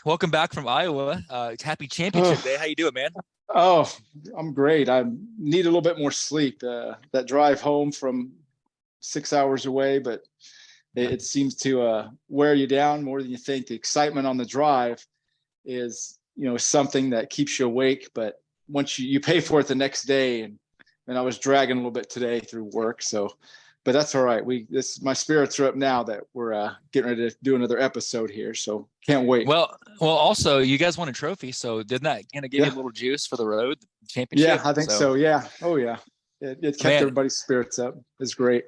welcome back from Iowa. Happy championship Oh, day. How you doing, man? oh, I'm great. I need a little bit more sleep. That drive home from 6 hours away, but it seems to wear you down more than you think. The excitement on the drive is, something that keeps you awake. But once you pay for it the next day, and I was dragging a little bit today through work. So, but that's all right. My spirits are up now that we're getting ready to do another episode here. So can't wait. Well. Also, you guys won a trophy, so didn't that kind of give you a Yeah. little juice for the road the Yeah, championship? I think So, so. Yeah. Oh yeah. It kept man, everybody's spirits up. It's great.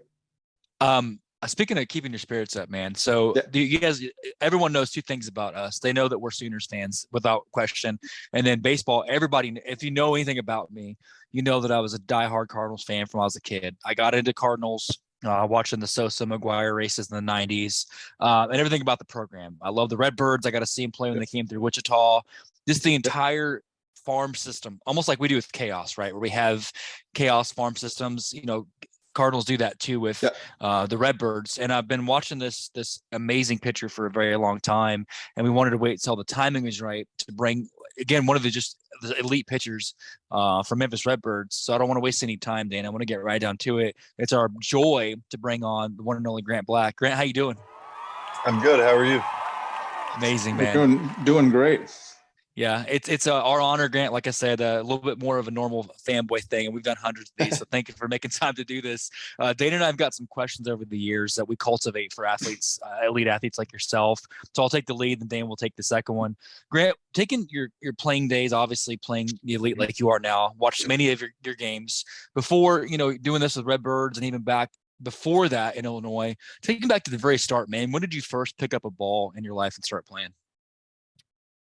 speaking of keeping your spirits up, man. So, Yeah. do you guys? Everyone knows two things about us. They know that we're Sooners fans without question, and then baseball. Everybody, if you know anything about me, you know that I was a diehard Cardinals fan from when I was a kid. I got into Cardinals. Watching the Sosa McGuire races in the 90s and everything about the program. I love the Redbirds. I got to see them play when they came through Wichita. Just the entire farm system, almost like we do with Chaos, right? Where we have Chaos farm systems. Cardinals do that too with Yeah. the Redbirds. And I've been watching this amazing pitcher for a very long time. And we wanted to wait until the timing was right to bring, again, one of the elite pitchers from Memphis Redbirds. So I don't want to waste any time, Dan. I want to get right down to it. It's our joy to bring on the one and only Grant Black. Grant, how you doing? I'm good. How are you? Amazing, We're man. doing great. Yeah, it's our honor, Grant. Like I said, a little bit more of a normal fanboy thing, and we've done hundreds of these. So thank you for making time to do this. Dana and I have got some questions over the years that we cultivate for athletes, elite athletes like yourself. So I'll take the lead, and Dan will take the second one. Grant, taking your playing days, obviously playing the elite like you are now, watched many of your games before. Doing this with Redbirds, and even back before that in Illinois. Taking back to the very start, man. When did you first pick up a ball in your life and start playing?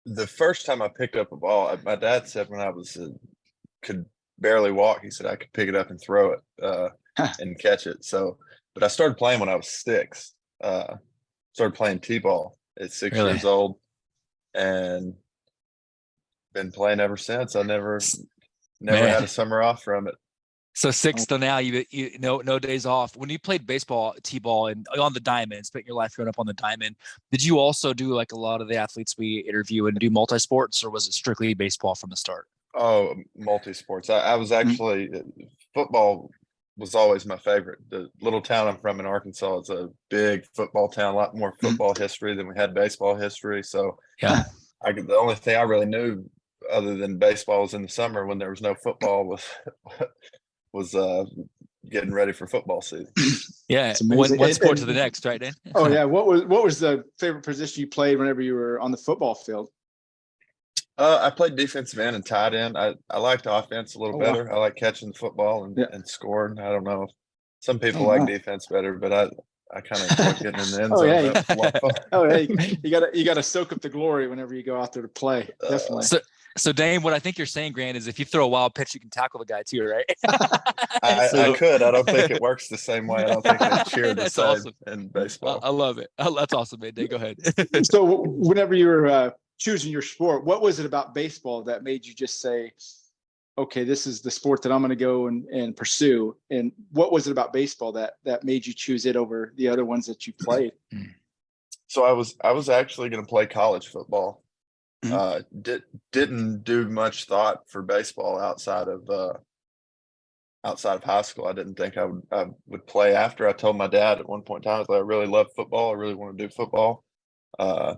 The first time I picked up a ball, my dad said when I could barely walk, he said I could pick it up and throw it and catch it. So, but I started playing when I was 6. Started playing t-ball at 6 Really? years old, and been playing ever since. I never had a summer off from it. So 6 to now, you no days off. When you played baseball, t-ball, and on the diamond, spent your life growing up on the diamond, did you also do like a lot of the athletes we interview and do multi-sports, or was it strictly baseball from the start? Oh, multi-sports. I was actually football was always my favorite. The little town I'm from in Arkansas is a big football town, a lot more football history than we had baseball history. So Yeah. the only thing I really knew other than baseball was in the summer when there was no football was getting ready for football season. Yeah. One sport to the next, right, Dan? Oh yeah. What was the favorite position you played whenever you were on the football field? I played defensive end and tight end. I liked offense a little better. Wow. I like catching the football and scoring. I don't know. Some people like defense better, but I kind of enjoy getting in the end zone. You gotta soak up the glory whenever you go out there to play. Definitely. So Dane, what I think you're saying, Grant, is if you throw a wild pitch, you can tackle the guy too, right? I could. I don't think it works the same way. I don't think they cheer the same awesome. in baseball. I love it. That's awesome, man. Dane, go ahead. So whenever you were choosing your sport, what was it about baseball that made you just say, okay, this is the sport that I'm going to go and pursue? And what was it about baseball that made you choose it over the other ones that you played? So I was actually going to play college football. Didn't do much thought for baseball outside of high school. I didn't think I would play after. I told my dad at one point in time, I really love football. I really want to do football. I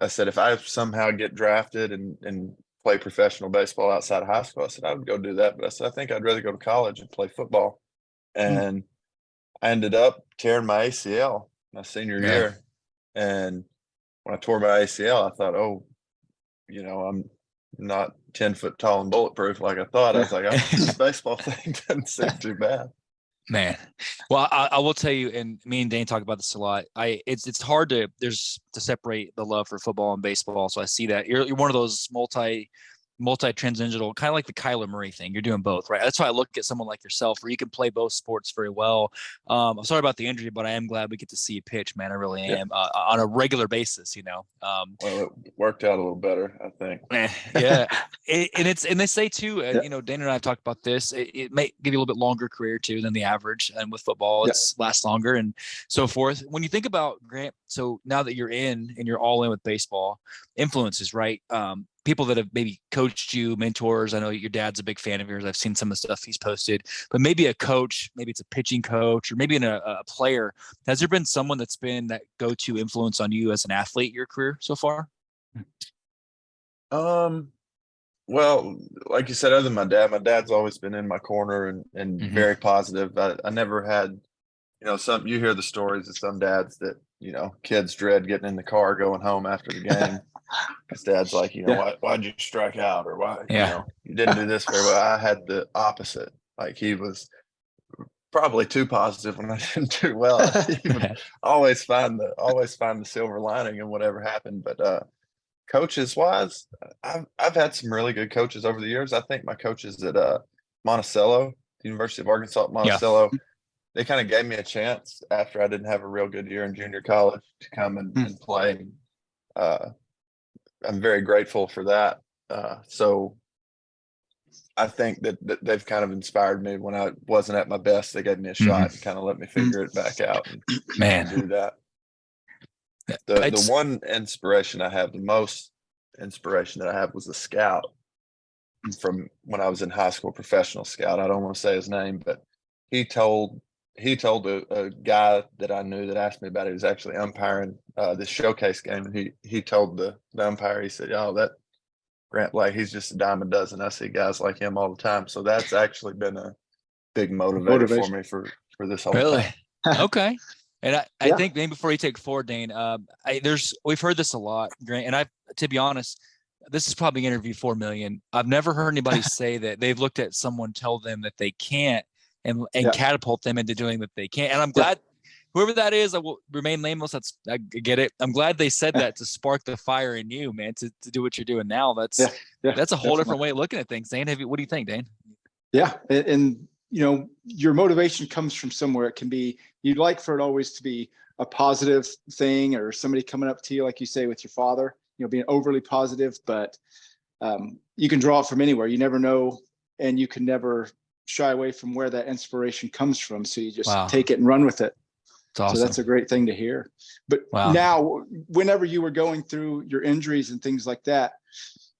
said, if I somehow get drafted and play professional baseball outside of high school, I said, I would go do that. But I said, I think I'd rather go to college and play football. And I ended up tearing my ACL my senior year. And when I tore my ACL, I thought, I'm not 10 foot tall and bulletproof like I thought. I was like, this baseball thing doesn't seem too bad. Man, well, I will tell you, and me and Dane talk about this a lot. It's hard to separate the love for football and baseball. So I see that you're one of those multi-transcendental, kind of like the Kyler Murray thing. You're doing both, right? That's why I look at someone like yourself, where you can play both sports very well. I'm sorry about the injury, but I am glad we get to see you pitch, man. I really am, on a regular basis, Well, it worked out a little better, I think. Yeah. And they say too, Dana and I have talked about this. It may give you a little bit longer career too than the average, and with football, it's lasts longer and so forth. When you think about Grant, so now that you're in and you're all in with baseball, influences, right? People that have maybe coached you, mentors. I know your dad's a big fan of yours. I've seen some of the stuff he's posted, but maybe a coach, maybe it's a pitching coach, or maybe a player. Has there been someone that's been that go-to influence on you as an athlete, your career so far? Well, like you said, other than my dad's always been in my corner and very positive. I never had, you hear the stories of some dads that, kids dread getting in the car going home after the game. His dad's like, why'd you strike out, or why, you didn't do this very well. I had the opposite. Like, he was probably too positive when I didn't do well. He would always find the silver lining in whatever happened. But coaches wise, I've had some really good coaches over the years. I think my coaches at Monticello, the University of Arkansas at Monticello, they kind of gave me a chance after I didn't have a real good year in junior college to come and play. I'm very grateful for that. So I think that they've kind of inspired me when I wasn't at my best. They gave me a shot and kind of let me figure it back out and do that. The one inspiration I have, the most inspiration that I have, was a scout from when I was in high school, professional scout. I don't want to say his name, but he told a guy that I knew that asked me about it. He was actually umpiring this showcase game, and he told the umpire, he said, that Grant Blake, he's just a dime a dozen. I see guys like him all the time. So that's actually been a big motivator for me for this whole thing. Okay. And I think maybe before you take forward, Dane, we've heard this a lot, Grant, and to be honest, this is probably interview 4 million. I've never heard anybody say that they've looked at someone tell them that they can't and catapult them into doing that they can't. And I'm glad whoever that is, I will remain nameless. I get it. I'm glad they said that to spark the fire in you, man, to do what you're doing now. That's a whole different way of looking at things. Dane, what do you think, Dane? Yeah. And your motivation comes from somewhere. It can be, you'd like for it always to be a positive thing, or somebody coming up to you, like you say, with your father, being overly positive, but you can draw it from anywhere. You never know. And you can never shy away from where that inspiration comes from. So you just take it and run with it. Awesome. So that's a great thing to hear. But now, whenever you were going through your injuries and things like that,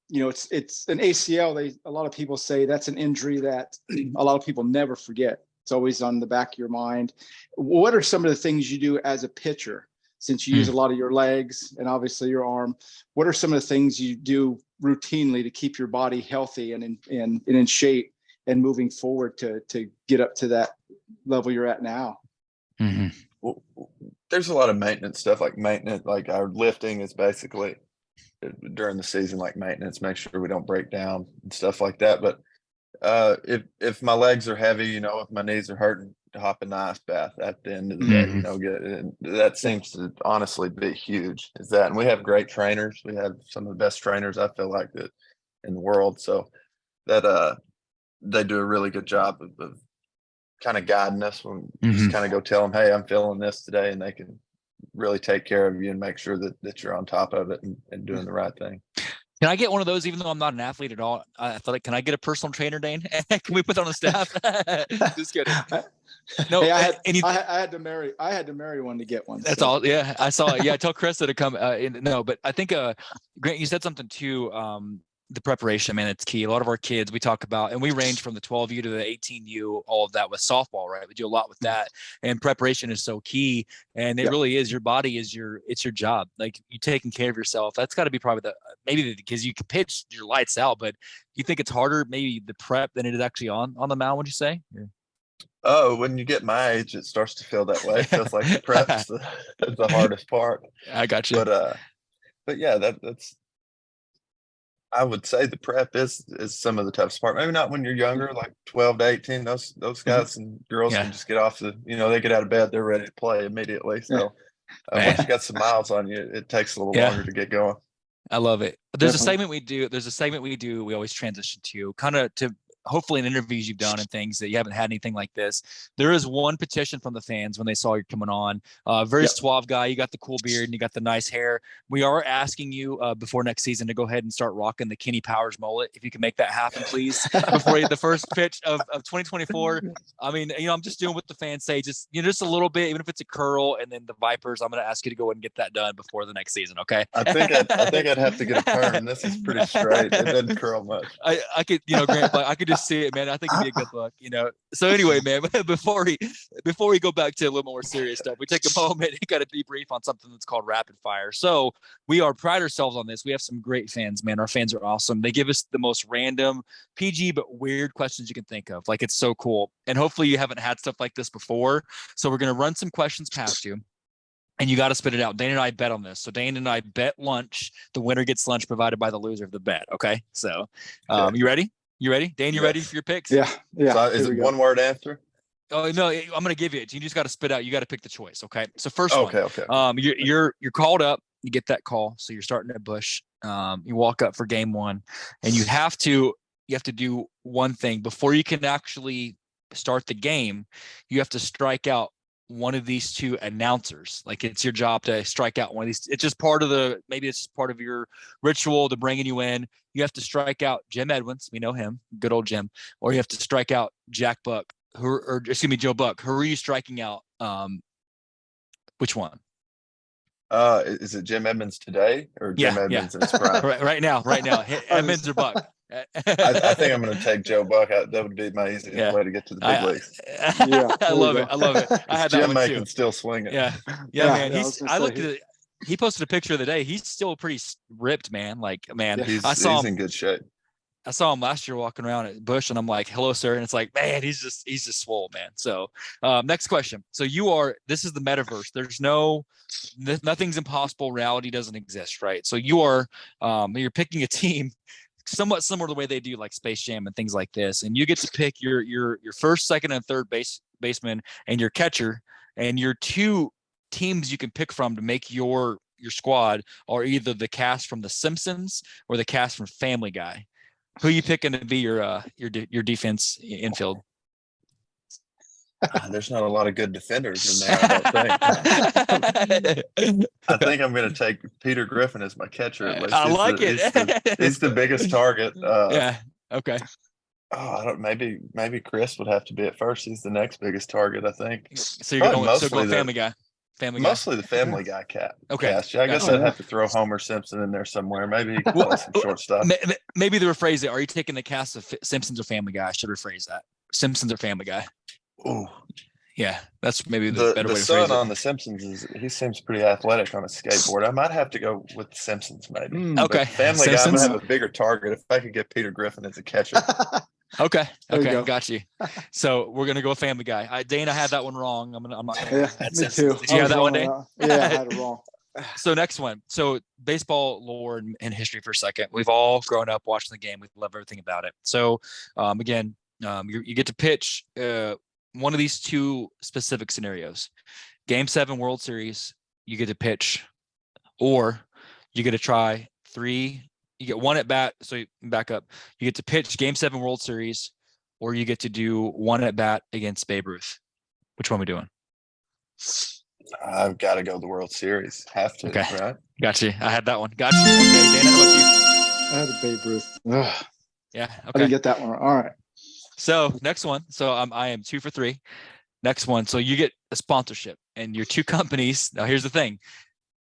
it's an ACL. A lot of people say that's an injury that a lot of people never forget. It's always on the back of your mind. What are some of the things you do as a pitcher, since you use a lot of your legs and obviously your arm? What are some of the things you do routinely to keep your body healthy and in shape and moving forward to get up to that level you're at now? Well, there's a lot of maintenance stuff, like our lifting is basically during the season, like maintenance, make sure we don't break down and stuff like that. But if my legs are heavy, if my knees are hurting, to hop in the ice bath at the end of the day, that seems to honestly be huge. Is that, and we have great trainers. We have some of the best trainers, I feel like, that in the world. So that they do a really good job of kind of guiding us when you just kind of go tell them, hey, I'm feeling this today, and they can really take care of you and make sure that you're on top of it and doing the right thing. Can I get one of those, even though I'm not an athlete at all? I thought, can I get a personal trainer, Dane? Can we put that on the staff? Just kidding. No, hey, I had to marry one to get one. That's all. Yeah, I saw it. Yeah, tell Krista to come. No, but I think Grant, you said something too. The preparation, man, it's key. A lot of our kids, we talk about, and we range from the 12U to the 18U, all of that with softball, right? We do a lot with that, and preparation is so key. And it really is. Your body is it's your job. Like, you taking care of yourself. That's got to be probably because you can pitch your lights out, but you think it's harder, maybe the prep than it is actually on the mound, would you say? Yeah. Oh, when you get my age, it starts to feel that way. It feels like the prep's the hardest part. I got you. But yeah, that's, I would say the prep is some of the toughest part. Maybe not when you're younger, like 12 to 18. Those guys and girls can just get off they get out of bed, they're ready to play immediately. So once you got some miles on you, it takes a little longer to get going. I love it. There's Definitely. a segment we do. We always transition to kind of to hopefully in interviews you've done and things that you haven't had anything like this. There is one petition from the fans when they saw you coming on. Very Yep. suave guy. You got the cool beard and you got the nice hair. We are asking you before next season to go ahead and start rocking the Kenny Powers mullet. If you can make that happen, please, before the first pitch of 2024. I mean, I'm just doing what the fans say. Just just a little bit, even if it's a curl, and then the Vipers. I'm going to ask you to go ahead and get that done before the next season. Okay. I think I'd have to get a perm. This is pretty straight. It doesn't curl much. I could, Grant, I could just see it, man. I think it'd be a good look, So anyway, man, before we go back to a little more serious stuff, we take a moment and got a debrief on something that's called rapid fire. So we pride ourselves on this. We have some great fans, man. Our fans are awesome. They give us the most random, PG but weird questions you can think of. Like, it's so cool. And hopefully you haven't had stuff like this before. So we're gonna run some questions past you. And you got to spit it out. Dane and I bet on this. So Dane and I bet lunch. The winner gets lunch provided by the loser of the bet. Okay. So you ready? You ready? Dane, you ready for your picks? Yeah. So is it one word answer? Oh no, I'm gonna give you it. You just got to spit out. You got to pick the choice. Okay. So first one. Okay. You're called up. You get that call. So you're starting at Bush. You walk up for game one, and you have to do one thing before you can actually start the game. You have to strike out one of these two announcers. Like, it's your job to strike out one of these. It's just part of maybe it's just part of your ritual to bringing you in. You have to strike out Jim Edmonds. We know him, good old Jim. Or you have to strike out Joe Buck. Who are you striking out? Which one? Is it Jim Edmonds today or Jim Edmonds in his prime? right now. Edmonds or Buck? I think I'm going to take Joe Buck out. That would be my easiest way to get to the big leagues. I love it. I had that Jim one can still swing it. Yeah, man. I looked at it. He posted a picture of the day. He's still pretty ripped, man. Like, man, he's in good shape. I saw him last year walking around at Bush, and I'm like, "Hello, sir." And it's like, man, he's just swole, man. So, next question. So this is the metaverse. There's nothing's impossible. Reality doesn't exist, right? So you're picking a team somewhat similar to the way they do like Space Jam and things like this, and you get to pick your first, second, and third baseman and your catcher, and your two teams you can pick from to make your squad are either the cast from The Simpsons or the cast from Family Guy. Who are you picking to be your defense infield? There's not a lot of good defenders in there, I don't think. I think I'm going to take Peter Griffin as my catcher. At least. I like it. He's the biggest target. Yeah. Okay. Maybe Chris would have to be at first. He's the next biggest target, I think. So you're going Family Guy. Mostly the Family Guy cat. Okay. Cast. Yeah, I guess I'd have to throw Homer Simpson in there somewhere. Maybe he could play some shortstop. Maybe to rephrase it, are you taking the cast of Simpsons or Family Guy? I should rephrase that. Simpsons or Family Guy? Oh, yeah, that's maybe the better way to phrase it. The son on The Simpsons he seems pretty athletic on a skateboard. I might have to go with The Simpsons, maybe. Okay. But Family Guy, I'm gonna have a bigger target if I could get Peter Griffin as a catcher. Okay, got you. So we're gonna go with Family Guy. Dane, I had that one wrong. I'm not. Yeah, me too. Did you have that one, Dane? Yeah, I had it wrong. So next one. So baseball lore and history for a second. We've all grown up watching the game. We love everything about it. So again, you get to pitch one of these two specific scenarios. Game 7 World Series, you get to pitch, or you get to try 3. You get one at bat. So you back up. You get to pitch Game 7 World Series, or you get to do one at bat against Babe Ruth. Which one are we doing? I've got to go the World Series. Have to, okay. Right? Got you. I had that one. Got you. Okay, Dana, how about you? I had a Babe Ruth. Ugh. Yeah. Okay. I didn't get that one. All right. So next one. So I am 2 for 3. Next one. So you get a sponsorship, and your two companies. Now here's the thing.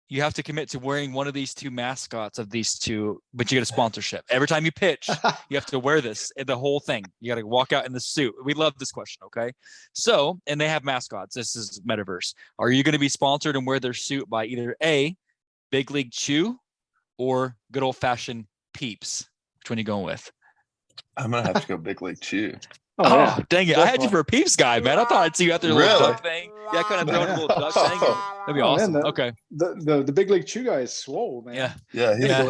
You have to commit to wearing one of these two mascots of these two, but you get a sponsorship. Every time you pitch, you have to wear this, the whole thing. You got to walk out in the suit. We love this question, okay? So, and they have mascots. This is Metaverse. Are you going to be sponsored and wear their suit by either A, Big League Chew, or good old-fashioned Peeps? Which one are you going with? I'm going to have to go Big League Chew. Oh, yeah. Dang it. Definitely. I had you for a Peeps guy, man. I thought I'd see you out there a little duck thing. Yeah, kind of throwing a little duck thing. That'd be awesome. Man, okay. The Big League Chew guy is swole, man. Yeah, he's a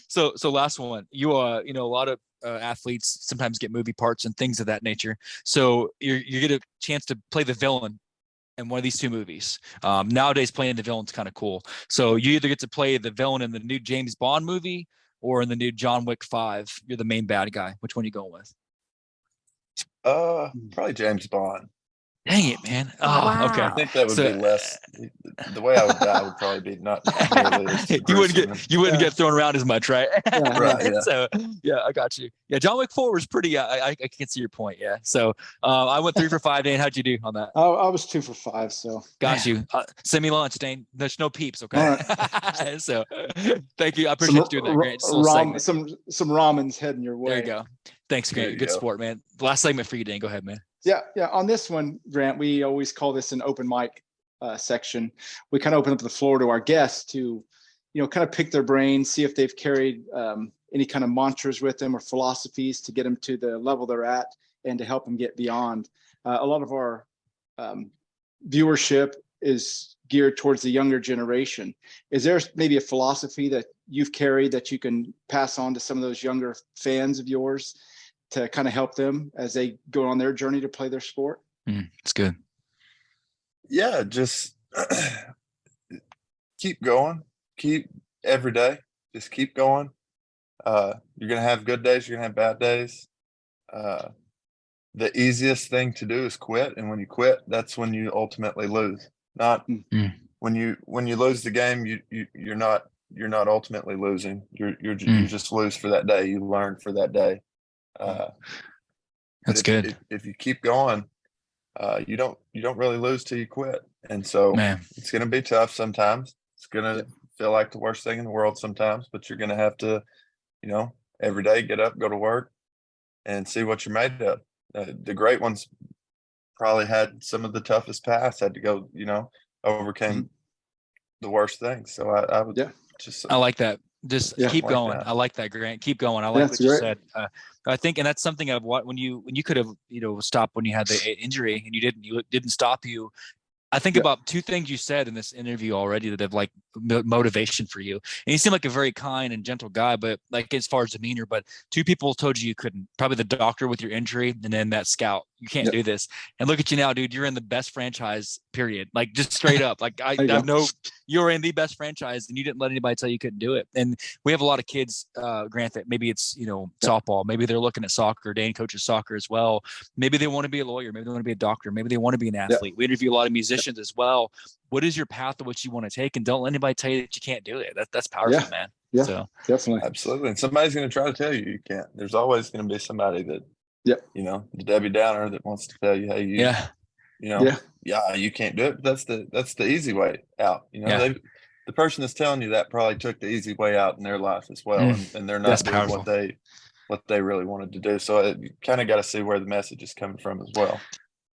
monster. So last one. You a lot of athletes sometimes get movie parts and things of that nature. So you get a chance to play the villain in one of these two movies. Nowadays, playing the villain's kind of cool. So you either get to play the villain in the new James Bond movie or in the new John Wick 5. You're the main bad guy. Which one are you going with? Probably James Bond. Dang it, man. Oh, Wow. okay. I think that would So- be less. The way I would die would probably be not nearly as you wouldn't gruesome. get thrown around as much, right? Right, yeah. So yeah, I got you. Yeah, John Wick 4 was pretty. I can see your point. Yeah. So I went 3 for 5. Dane, how'd you do on that? I was 2 for 5. So Got you. Send me lunch, Dane. There's no peeps, okay? All So thank you. I appreciate you doing that. Great. Just a little segment. some ramen's heading your way. There you go. Thanks, There Grant. you Good go. sport, man. Last segment for you, Dane. Go ahead, man. Yeah. On this one, Grant, we always call this an open mic section. We kind of open up the floor to our guests to, kind of pick their brains, see if they've carried any kind of mantras with them or philosophies to get them to the level they're at and to help them get beyond. A lot of our viewership is geared towards the younger generation. Is there maybe a philosophy that you've carried that you can pass on to some of those younger fans of yours to kind of help them as they go on their journey to play their sport? It's good. Yeah, just keep going. Keep every day. Just keep going. You're gonna have good days. You're gonna have bad days. The easiest thing to do is quit, and when you quit, that's when you ultimately lose. Not when you lose the game. You're not ultimately losing. You just lose for that day. You learn for that day. That's good. If you keep going, you don't really lose till you quit. And so it's going to be tough sometimes. It's going to feel like the worst thing in the world sometimes, but you're going to have to, every day get up, go to work, and see what you're made of. The great ones probably had some of the toughest paths, had to go, overcame the worst things. So I would just. I like that. Just keep going. I like that, Grant. Keep going. I like what you said. I think, and that's something of what when you could have stopped when you had the injury and you didn't stop you. I think about two things you said in this interview already that have like motivation for you. And you seem like a very kind and gentle guy, but like as far as demeanor, but two people told you couldn't. Probably the doctor with your injury and then that scout. You can't do this. And look at you now, dude. You're in the best franchise, period. Like just straight up. Like I know you're in the best franchise and you didn't let anybody tell you couldn't do it. And we have a lot of kids, Grant, that maybe it's, softball. Maybe they're looking at soccer. Dane coaches soccer as well. Maybe they want to be a lawyer. Maybe they want to be a doctor. Maybe they want to be an athlete. We interview a lot of musicians as well. What is your path to what you want to take? And don't let anybody tell you that you can't do it. That's powerful, man. Yeah, so definitely. Absolutely. And somebody's going to try to tell you can't. There's always going to be somebody that, the Debbie Downer that wants to tell you, hey, you can't do it. But that's the easy way out. The person that's telling you that probably took the easy way out in their life as well. And they're not doing what they really wanted to do. So you kind of got to see where the message is coming from as well.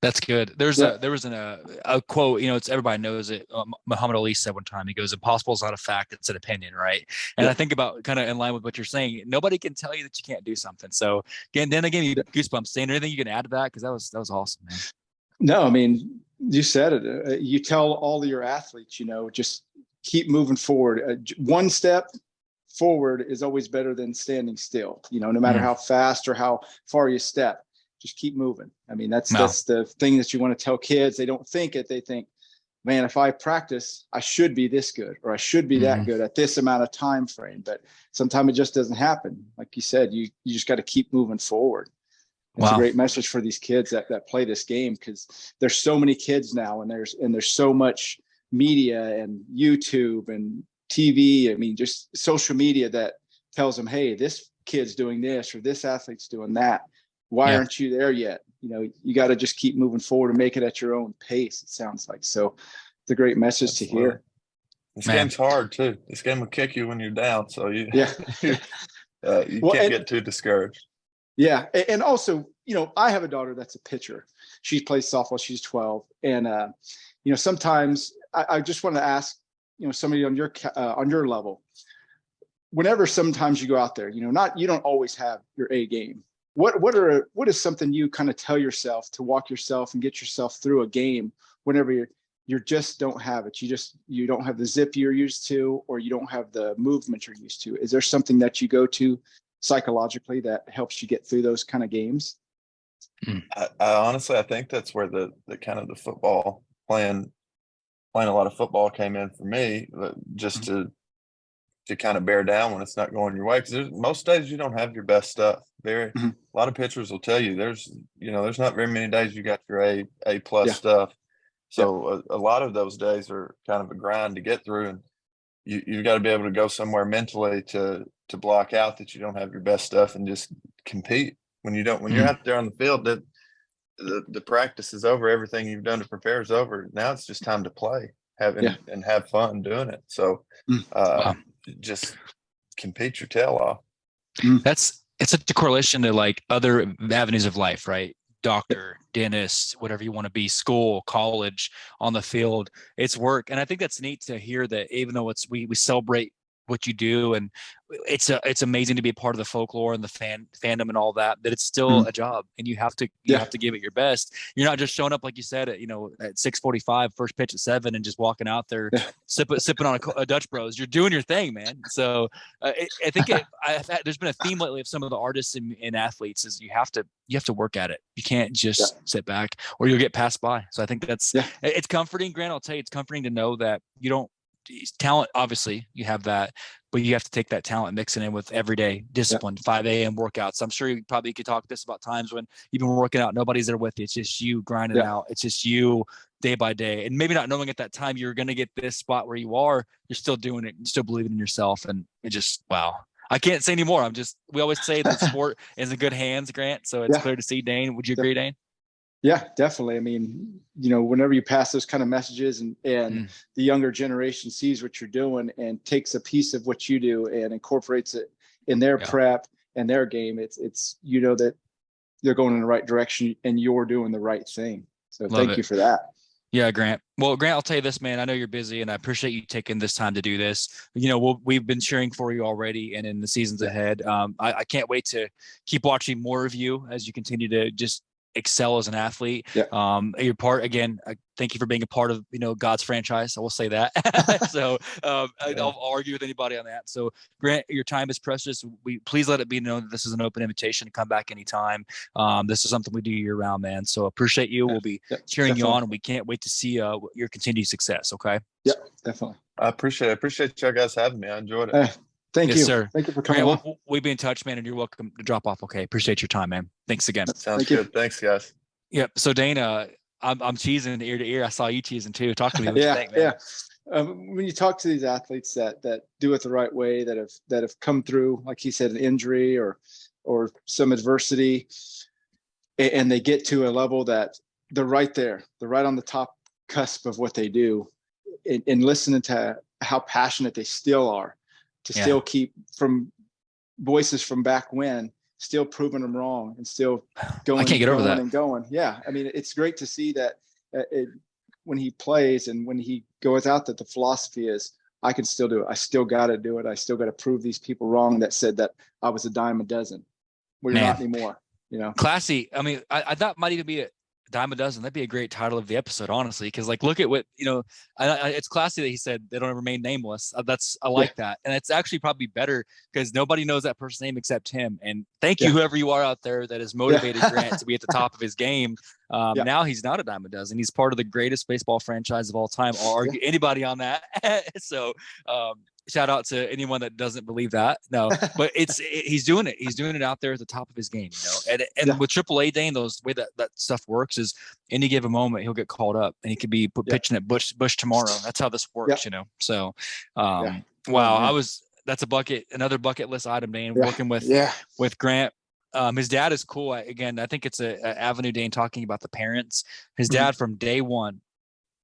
That's good. There was a quote, it's everybody knows it. Muhammad Ali said one time, he goes, impossible is not a fact, it's an opinion, right? And I think about kind of in line with what you're saying, nobody can tell you that you can't do something. So again, you goosebumps. Saying anything you can add to that? Because that was awesome, man. No, I mean, you said it. You tell all of your athletes, just keep moving forward. One step forward is always better than standing still, no matter how fast or how far you step. Just keep moving. I mean, that's the thing that you want to tell kids. They don't think it. They think, man, if I practice, I should be this good, or I should be that good at this amount of time frame. But sometimes it just doesn't happen. Like you said, you just got to keep moving forward. It's a great message for these kids that play this game, because there's so many kids now, and there's so much media and YouTube and TV. I mean, just social media that tells them, hey, this kid's doing this or this athlete's doing that. Why aren't you there yet? You got to just keep moving forward and make it at your own pace, it sounds like. So it's a great message to hear. This game's hard too. This game will kick you when you're down. So you can't get too discouraged. Yeah. And also, I have a daughter that's a pitcher. She plays softball. She's 12. And, sometimes I just want to ask, somebody on your level, whenever sometimes you go out there, you don't always have your A game. What is something you kind of tell yourself to walk yourself and get yourself through a game whenever you just don't have it? You don't have the zip you're used to, or you don't have the movement you're used to. Is there something that you go to psychologically that helps you get through those kind of games? I honestly, I think that's where the kind of the football playing a lot of football came in for me, just to kind of bear down when it's not going your way. Because most days you don't have your best stuff. A lot of pitchers will tell you there's not very many days you got your A plus stuff. So a lot of those days are kind of a grind to get through, and you've got to be able to go somewhere mentally to block out that you don't have your best stuff and just compete. When you're out there on the field, that the practice is over, everything you've done to prepare is over. Now it's just time to play, and have fun doing it. So just compete your tail off. It's such a correlation to like other avenues of life, right? Doctor, dentist, whatever you want to be, school, college, on the field, it's work. And I think that's neat to hear that even though we celebrate what you do, and it's amazing to be a part of the folklore and the fandom and all that it's still a job, and you have to give it your best. You're not just showing up, like you said, at 6:45, first pitch at 7, and just walking out there sipping on a Dutch Bros. You're doing your thing, man. So I think there's been a theme lately of some of the artists and athletes is you have to work at it. You can't just sit back or you'll get passed by. So I think it's comforting, Grant. I'll tell you, it's comforting to know that you don't talent. Obviously you have that, but you have to take that talent, mix it in with everyday discipline, 5 a.m. workouts. I'm sure you probably could talk this about times when you've been working out, nobody's there with you. It's just you grinding out. It's just you day by day. And maybe not knowing at that time you're going to get this spot where you are, you're still doing it and still believing in yourself. And it just, wow. I can't say anymore. We always say that sport is in good hands, Grant. So it's clear to see. Dane, would you agree, Dane? Yeah, definitely. I mean, whenever you pass those kind of messages and the younger generation sees what you're doing and takes a piece of what you do and incorporates it in their prep and their game, it's that they're going in the right direction and you're doing the right thing. So thank you for that. Yeah, Grant. Well, Grant, I'll tell you this, man. I know you're busy, and I appreciate you taking this time to do this. We've been cheering for you already, and in the seasons ahead, I can't wait to keep watching more of you as you continue to just excel as an athlete. You're part, again, thank you for being a part of God's franchise. I will say that. So I'll argue with anybody on that. So Grant, your time is precious. Please let it be known that this is an open invitation to come back anytime. This is something we do year round, man. So appreciate you. We'll be cheering you on, and we can't wait to see your continued success. Okay. Yeah, definitely. I appreciate y'all guys having me. I enjoyed it. Thank you, sir. Thank you for coming. We'll be in touch, man, and you're welcome to drop off. Okay. Appreciate your time, man. Thanks again. Sounds good. Thanks, guys. Yep. So Dana, I'm cheesing ear to ear. I saw you cheesing too. Talk to me. What you think, man? When you talk to these athletes that do it the right way, that have come through, like he said, an injury or some adversity, and they get to a level that they're right there, they're right on the top cusp of what they do, and listening to how passionate they still are, to still keep from voices from back when, still proving them wrong and still going. I can't get over that. And going. Yeah. I mean, it's great to see that when he plays and when he goes out, that the philosophy is, I can still do it. I still got to do it. I still got to prove these people wrong that said that I was a dime a dozen. Well, you're not anymore, Classy. I mean, I thought might even be a dime a dozen. That'd be a great title of the episode, honestly, because look at what it's classy that he said they don't remain nameless. I like that, and it's actually probably better because nobody knows that person's name except him. And thank you, whoever you are out there that has motivated Grant to be at the top of his game. Now he's not a dime a dozen. He's part of the greatest baseball franchise of all time. I'll argue anybody on that. So shout out to anyone that doesn't believe that. No, but he's doing it. He's doing it out there at the top of his game, And with AAA, Dane, the way that stuff works is any given moment he'll get called up and he could be pitching at Bush tomorrow. That's how this works, So, wow, that's another bucket list item, Dane. Working with Grant. His dad is cool. Again, I think it's a avenue, Dane, talking about the parents. His dad from day one,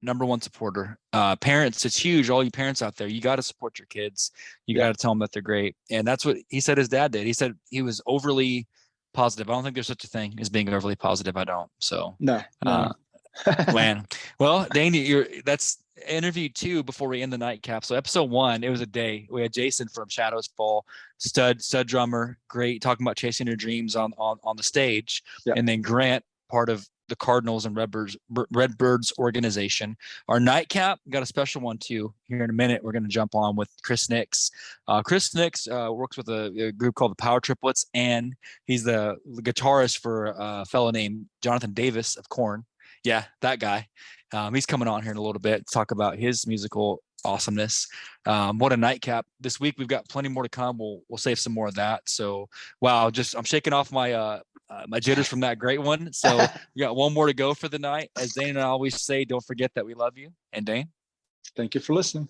number one supporter. Parents, it's huge. All you parents out there, you got to support your kids. You got to tell them that they're great. And that's what he said his dad did. He said he was overly positive. I don't think there's such a thing as being overly positive. I don't. So no. Man. Well, Dane, that's interview 2 before we end the nightcap. So episode 1, it was a day. We had Jason from Shadows Fall, stud drummer, great, talking about chasing your dreams on the stage. And then Grant, part of the Cardinals and Redbirds organization. Our nightcap, got a special one too. Here in a minute, we're going to jump on with Chris Nix. Chris Nix works with a group called the Power Triplets, and he's the guitarist for a fellow named Jonathan Davis of Korn. Yeah, that guy. He's coming on here in a little bit to talk about his musical awesomeness. What a nightcap. This week we've got plenty more to come. We'll save some more of that. So wow, I'm shaking off my my jitters from that great one. So we got one more to go for the night. As Dane and I always say, don't forget that we love you. And Dane, Thank you for listening.